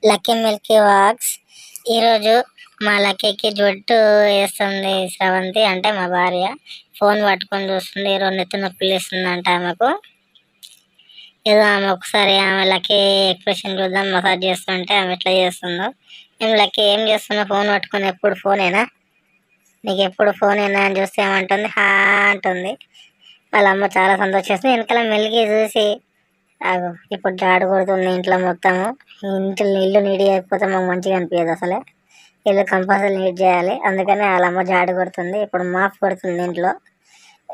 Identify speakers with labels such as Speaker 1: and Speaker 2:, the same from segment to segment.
Speaker 1: Lucky Milky wax. ఈరోజు మా లక్కీకి జుట్టు వేస్తుంది శ్రవంతి, అంటే మా భార్య. ఫోన్ పట్టుకొని చూస్తుంది, ఈరోజు నెత్తి నొప్పి లేస్తుందంట ఆమెకు. ఏదో ఆమె ఒకసారి ఆమె లక్కీ ఎక్స్ప్రెషన్ చూద్దాం, మసాజ్ చేస్తుంటే ఆమె ఎట్లా చేస్తుందో. మేము లక్కీ ఏం చేస్తున్నావు ఫోన్ పట్టుకొని, ఎప్పుడు ఫోనేనా నీకు, ఎప్పుడు ఫోనేనా అని చూస్తే ఏమంటుంది, హా అంటుంది. వాళ్ళ అమ్మ చాలా సంతోషిస్తుంది. వెనకాల మెలిగి చూసి ఇప్పుడు జాడు కొడుతుంది ఇంట్లో మొత్తము. ఇల్లు నీట్ చేయకపోతే మాకు మంచిగా అనిపించదు అసలే. ఇల్లు కంపల్సరీ నీట్ చేయాలి, అందుకని వాళ్ళ అమ్మ జాడు కొడుతుంది. ఇప్పుడు మాఫ్ కొడుతుంది ఇంట్లో.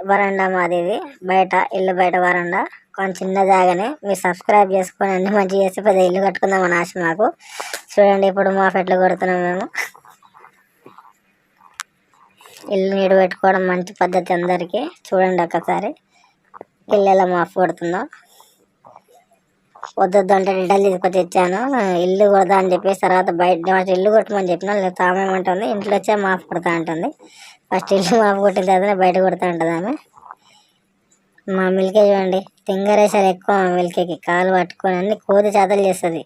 Speaker 1: వరండా మాది ఇది, బయట ఇల్లు బయట వరండా, కొంచెం చిన్న జాగానే. మీరు సబ్స్క్రైబ్ చేసుకొని అన్ని మంచిగా చేసి పెద్ద ఇల్లు కట్టుకుందామని ఆశ మాకు. చూడండి ఇప్పుడు మాఫ్ ఎట్లా కొడుతున్నాం మేము. ఇల్లు నీడు పెట్టుకోవడం మంచి పద్ధతి అందరికీ. చూడండి ఒకసారి ఇల్లు ఎలా మాఫ్ కొడుతుందో. వద్దొద్దు అంటే డీటెయిల్ తీసుకొచ్చి ఇచ్చాను, ఇల్లు కొడదా అని చెప్పేసి తర్వాత బయట ఇల్లు కొట్టమని చెప్పినా, లేదు తామేమంటుంది ఇంట్లో వచ్చే మాఫ్ కొడతా అంటుంది. ఫస్ట్ ఇల్లు మాఫ్ కొట్టిన తర్వాత బయట కొడతా ఉంటుంది ఆమె. మా మిల్కే చూడండి, తింగరేసారి ఎక్కువ మా మిల్కేకి. కాలు పట్టుకొని అన్ని కోతి చేతలు చేస్తుంది.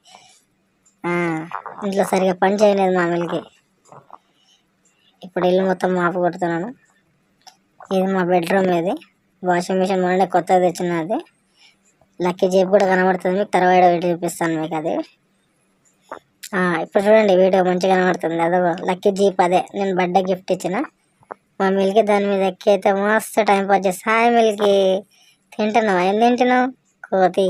Speaker 1: ఇంట్లో సరిగా పని చేయలేదు మా మిల్కి. ఇప్పుడు ఇల్లు మొత్తం మాఫ్ కొడుతున్నాను. ఇది మా బెడ్రూమ్, ఇది వాషింగ్ మిషన్ మొన్న కొత్తగా తెచ్చినది. లక్కీ జీప్ కూడా కనబడుతుంది మీకు, తర్వాత వీడియో చూపిస్తాను మీకు అది. ఇప్పుడు చూడండి వీడియో మంచిగా కనబడుతుంది, అదో లక్కీ జీప్. అదే నేను బర్త్డే గిఫ్ట్ ఇచ్చిన మా మిల్కి. దాని మీద ఎక్కి అయితే మస్తు టైం పాస్ చేసి. హాయ్ మిల్కి, తింటున్నావు? ఏం తింటున్నావు? కోతి.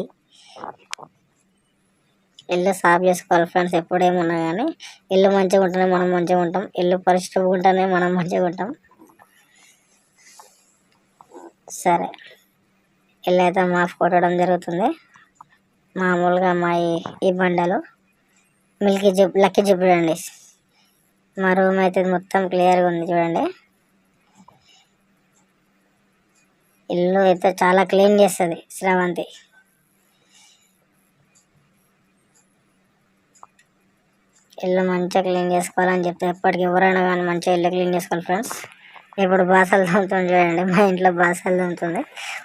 Speaker 1: ఇల్లు సాఫ్ చేసుకోవాలి ఫ్రెండ్స్, ఎప్పుడేమున్నా కానీ. ఇల్లు మంచిగా ఉంటేనే మనం మంచిగా ఉంటాం, ఇల్లు పరిశుభ్రంగా ఉంటేనే మనం మంచిగా ఉంటాం. సరే, ఇల్లు అయితే మాఫ్ కొట్టడం జరుగుతుంది మామూలుగా. మా ఈ బండలు మిల్కీ జిప్, లక్కీ జిప్ చూడండి. మా రూమ్ అయితే మొత్తం క్లియర్గా ఉంది చూడండి. ఇల్లు అయితే చాలా క్లీన్ చేస్తుంది శ్రవంతి. ఇల్లు మంచిగా క్లీన్ చేసుకోవాలని చెప్తే ఎప్పటికి ఎవరైనా కానీ మంచిగా ఇల్లు క్లీన్ చేసుకోవాలి ఫ్రెండ్స్. ఇప్పుడు బాసలు తోముతుంది చూడండి, మా ఇంట్లో బాసలు తోముతుంది.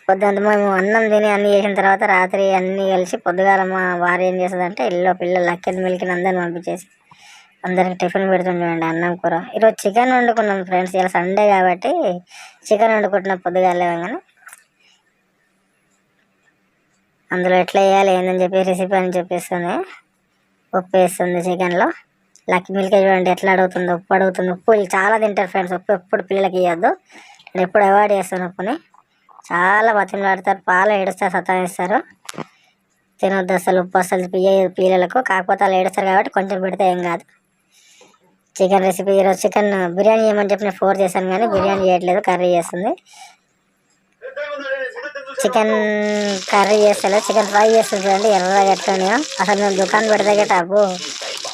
Speaker 1: పొద్దుంత మేము అన్నం తిని అన్నీ చేసిన తర్వాత రాత్రి అన్నీ కలిసి పొద్దుగాల మా వారు ఏం చేస్తుందంటే ఇల్లు పిల్లలు లక్కీ మిల్కిని అందరిని పంపించేసి అందరికి టిఫిన్ పెడుతుంది చూడండి, అన్నం కూర. ఈరోజు చికెన్ వండుకున్నాం ఫ్రెండ్స్, ఇలా సండే కాబట్టి చికెన్ వండుకుంటున్నాం పొద్దుగాల. కానీ అందులో ఎట్లా వేయాలి ఏందని చెప్పి రెసిపీ అని చెప్పేస్తుంది. ఉప్పు వేస్తుంది చికెన్లో. లక్కీ మిల్కే చూడండి ఎట్లా అడుగుతుంది, ఉప్పు అడుగుతుంది. ఉప్పు చాలా తింటారు ఫ్రెండ్స్, ఉప్పు ఎప్పుడు పిల్లలకి ఇవ్వద్దు. నేను ఎప్పుడు అవాయిడ్ చేస్తాను ఉప్పుని. చాలా బతిమలాడతారు, పాలు ఏడుస్తారు, సతాయిస్తారు. తినొద్దు అసలు ఉప్పు, అసలు పిల్లలకు. కాకపోతే వాళ్ళు ఏడుస్తారు కాబట్టి కొంచెం పెడితే ఏం కాదు. చికెన్ రెసిపీ ఈరోజు చికెన్ బిర్యానీ చేయమని చెప్పి నేను ఫోర్స్ చేశాను, కానీ బిర్యానీ చేయట్లేదు, కర్రీ చేస్తుంది. చికెన్ కర్రీ చేస్తలేదు, చికెన్ ఫ్రై చేస్తుంది చూడండి ఎర్రగా ఎట్లున్నాయో. అసలు నేను దుకాణం పెడితే గట్ట అబ్బు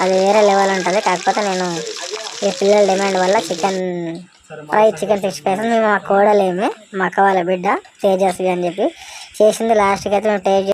Speaker 1: అది వేరే లెవెల్ ఉంటుంది. కాకపోతే నేను ఈ పిల్లల డిమాండ్ వల్ల చికెన్ ఫ్రై, చికెన్ 65 మేము మా కోడలేమి, మా అక్క వాళ్ళ బిడ్డ తేజస్వి అని చెప్పి చేసింది. లాస్ట్కి అయితే మేము టేస్ట్